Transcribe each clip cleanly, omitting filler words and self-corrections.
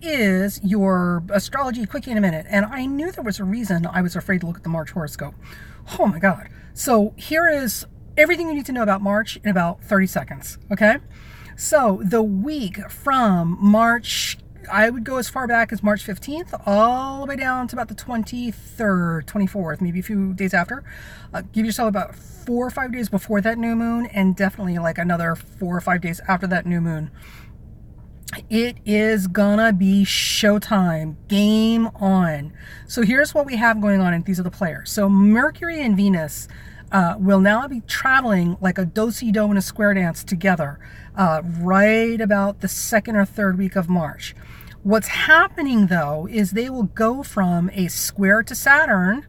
is your astrology quickie in a minute. And I knew there was a reason I was afraid to look at the March horoscope. Oh my God. So here is everything you need to know about March in about 30 seconds. Okay. So the week from March, I would go as far back as March 15th, all the way down to about the 23rd, 24th, maybe a few days after. Give yourself about 4 or 5 days before that new moon, and definitely like another 4 or 5 days after that new moon. It is gonna be showtime. Game on. So here's what we have going on, and these are the players. So Mercury and Venus will now be traveling like a do-si-do and a square dance together right about the 2nd or 3rd week of March. What's happening though is they will go from a square to Saturn,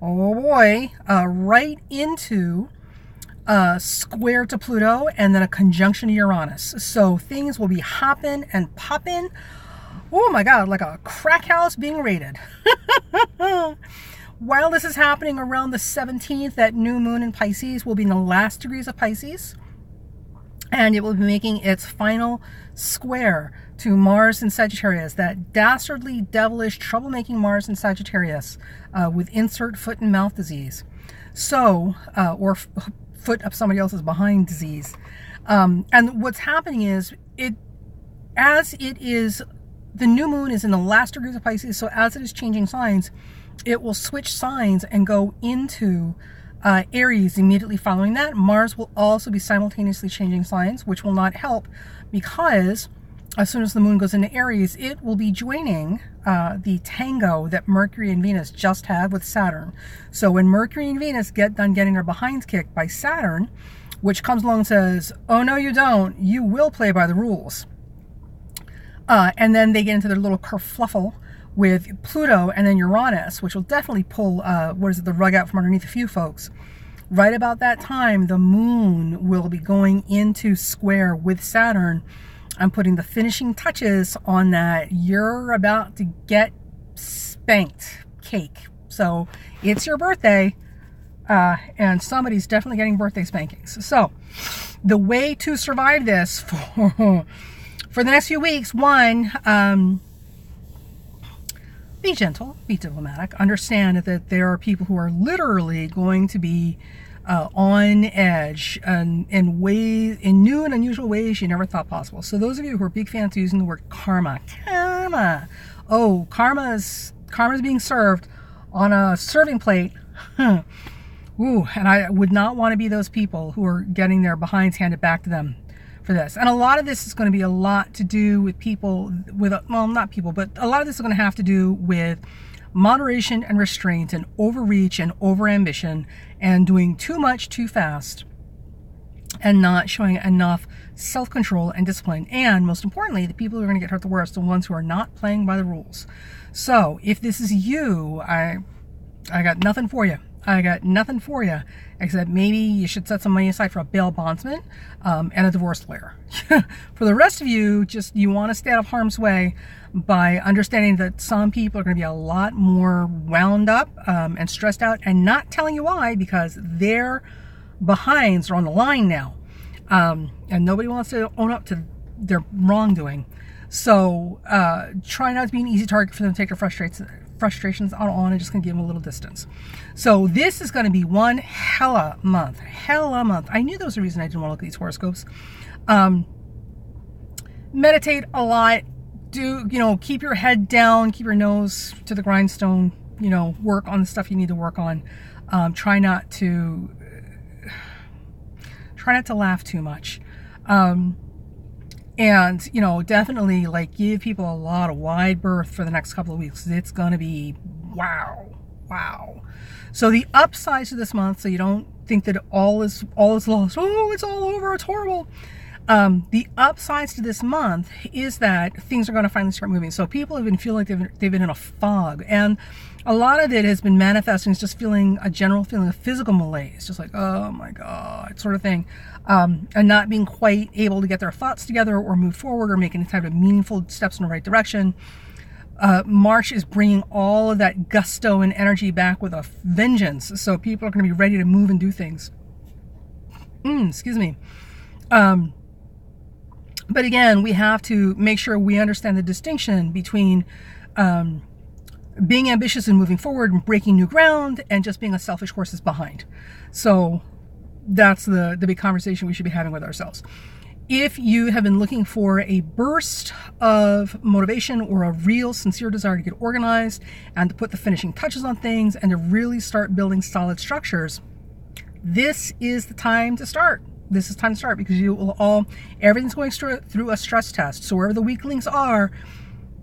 oh boy, right into square to Pluto, and then a conjunction to Uranus. So things will be hopping and popping. Oh my God, like a crack house being raided. While this is happening around the 17th, that new moon in Pisces will be in the last degrees of Pisces, and it will be making its final square to Mars in Sagittarius, that dastardly, devilish, troublemaking Mars in Sagittarius with insert foot and mouth disease. So, or foot up somebody else's behind disease. And what's happening is, the new moon is in the last degrees of Pisces, so as it is changing signs, it will switch signs and go into Aries immediately following that. Mars will also be simultaneously changing signs, which will not help, because as soon as the moon goes into Aries, it will be joining the tango that Mercury and Venus just had with Saturn. So when Mercury and Venus get done getting their behinds kicked by Saturn, which comes along and says, oh no you don't, you will play by the rules. And then they get into their little kerfluffle with Pluto and then Uranus, which will definitely pull the rug out from underneath a few folks. Right about that time, the moon will be going into square with Saturn. I'm putting the finishing touches on that you're about to get spanked cake. So it's your birthday, and somebody's definitely getting birthday spankings. So the way to survive this for the next few weeks, one, be gentle, be diplomatic, understand that there are people who are literally going to be on edge and in new and unusual ways you never thought possible. So those of you who are big fans of using the word karma, oh, karma's being served on a serving plate. Ooh, and I would not want to be those people who are getting their behinds handed back to them for this. And a lot of this is going to be a lot to do with people with, well, not people, but a lot of this is going to have to do with moderation and restraint and overreach and overambition and doing too much too fast and not showing enough self-control and discipline. And most importantly, the people who are going to get hurt the worst are the ones who are not playing by the rules. So if this is you, I got nothing for you. I got nothing for you, except maybe you should set some money aside for a bail bondsman and a divorce lawyer. For the rest of you, just you want to stay out of harm's way by understanding that some people are going to be a lot more wound up and stressed out, and not telling you why, because their behinds are on the line now. And nobody wants to own up to their wrongdoing. So try not to be an easy target for them to take their frustrations out on, and just gonna give them a little distance. So this is going to be one hella month. I knew there was a reason I didn't want to look at these horoscopes. Meditate a lot. Keep your head down, keep your nose to the grindstone, work on the stuff you need to work on. Try not to laugh too much. And, definitely give people a lot of wide berth for the next couple of weeks. It's going to be wow. So the upsides to this month, so you don't think that all is lost. Oh, it's all over. It's horrible. The upsides to this month is that things are going to finally start moving. So people have been feeling like they've been in a fog, and a lot of it has been manifesting as just feeling a general feeling of physical malaise, just like, oh my God, sort of thing, and not being quite able to get their thoughts together or move forward or make any type of meaningful steps in the right direction. March is bringing all of that gusto and energy back with a vengeance. So people are going to be ready to move and do things. Excuse me. But again, we have to make sure we understand the distinction between being ambitious and moving forward and breaking new ground and just being a selfish horse is behind. So that's the big conversation we should be having with ourselves. If you have been looking for a burst of motivation or a real sincere desire to get organized and to put the finishing touches on things and to really start building solid structures, this is the time to start. This is time to start, because you will everything's going through a stress test. So wherever the weak links are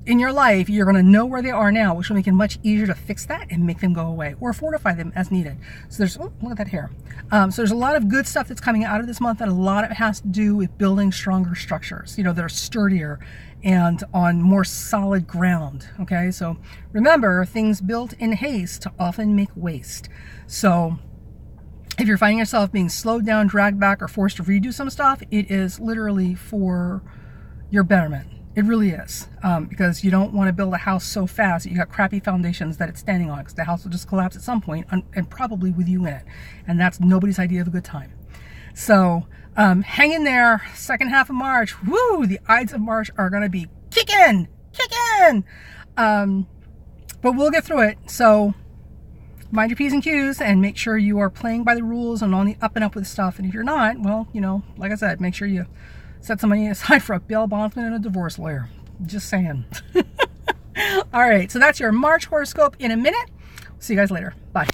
in your life, you're going to know where they are now, which will make it much easier to fix that and make them go away or fortify them as needed. So there's, oh, look at that hair. So there's a lot of good stuff that's coming out of this month, and a lot of it has to do with building stronger structures, that are sturdier and on more solid ground. Okay, so remember, things built in haste often make waste. So if you're finding yourself being slowed down, dragged back, or forced to redo some stuff, it is literally for your betterment. It really is, because you don't want to build a house so fast that you got crappy foundations that it's standing on, because the house will just collapse at some point, and probably with you in it. And that's nobody's idea of a good time. So hang in there. Second half of March, woo! The Ides of March are going to be kicking. But we'll get through it. So mind your P's and Q's and make sure you are playing by the rules and on the up and up with stuff. And if you're not, well, like I said, make sure you set some money aside for a bail bondsman and a divorce lawyer. Just saying. All right, so that's your March horoscope in a minute. See you guys later. Bye.